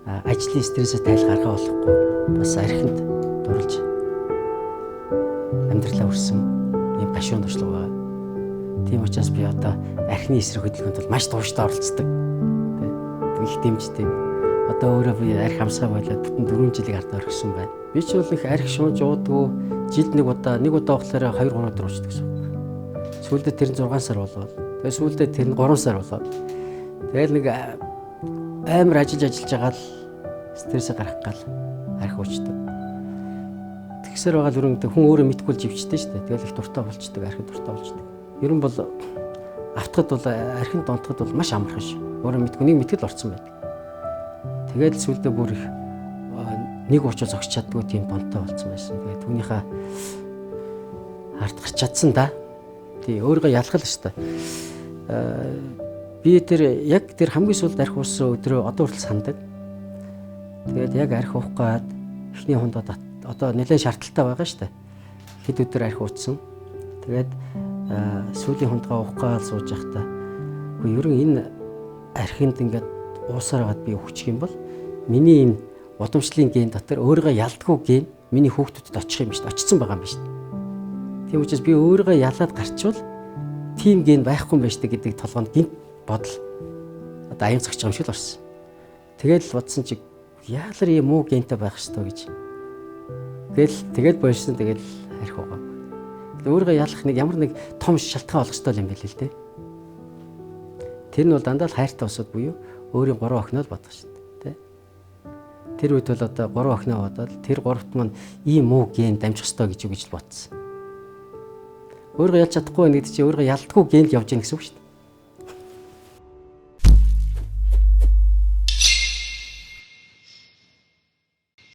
ажлын стрессээс тайл гаргаа болохгүй бас архинд дурлж амьдралаа өрсөн ийм гашуун туршлага байгаа. Тийм учраас би одоо архины эсрэг хөдөлгөөнд бол маш тууштай оролцдог. Их дэмждэг. Одоо өөрөө би архи хамсаа болоод бүтэн 4 жилиг ард орхисон байна. Би ч бол их архи шууж уудгүй жилд нэг удаа болохоор 2-3 өдөр уучдаг гэсэн. Сүүлдээ тэр нь 6 сар болоод тэгээ сүүлдээ тэр нь 3 сар болоод тэгэл нэг амар ажиллаж байгаа л стрессээ гарах гал архи уучдаг. Тэгсээр байгаа л өрөнгөд хүн өөрөө мэдгүй живчтэй шүү дээ. Тэгэл их дуртай болчдөг, архи дуртай болчдөг. Ер нь бол автахад бол архинд донтоход бол маш амархан ш. Өөрөө мэдгүй нэг мэтгэл орцсон байдаг. Тэгээд сүүлдээ бүр их нэг уучаа зогсч чаддгүй тийм донтой болсон байсан. Тэгээд түүнийхээ ард гарч чадсан да. Тий өөрийгөө ялгал шүү дээ. Би яг тэр хамгийн сүүлд архи уусан өдрөө одоо хүртэл сандаг. Тэгээд яг архи уух гээд эхний хондоо одоо нэлээд шаардлагатай байгаа шүү дээ. Хэд өдөр архи ууцсан. Тэгээд сүүлийн хондгоо уух гээд сууж байхдаа үгүй ерөн энэ архинд ингээд уусаар гад би өгчих юм бол миний энэ удамшлын ген дотор өөрийгөө ялдгүй ген миний хүүхдүүдэд очих юм шүү дээ. Очсон байгаа юм шүү дээ. Тийм учраас би өөрийгөө ялаад гарчвал тийм ген байхгүй юм байна шүү дээ гэдэг толгойд гинт бодол одоо аян зогч юм шиг л орсон. Тэгэл бодсон чи яалар юм уу гентэй байх ёстой гэж. Тэгэл бойрсон тэгэл архи угаа. Өөрийгөө ялах нэг ямар нэг том шалтгаан олох ёстой юм байл л дээ. Тэр нь бол дандаа л хайртай усуд буюу өөрийн 3 охиноо л бодох шүү дээ. Тэр үед бол одоо 3 охиноо бодоод тэр 3-т маань ийм уу ген дамжих ёстой гэж л бодсон. Өөрийгөө ялж чадахгүй нэг чинь өөрийгөө ялдаггүй ген л явж гин гэсэн үг шүү дээ.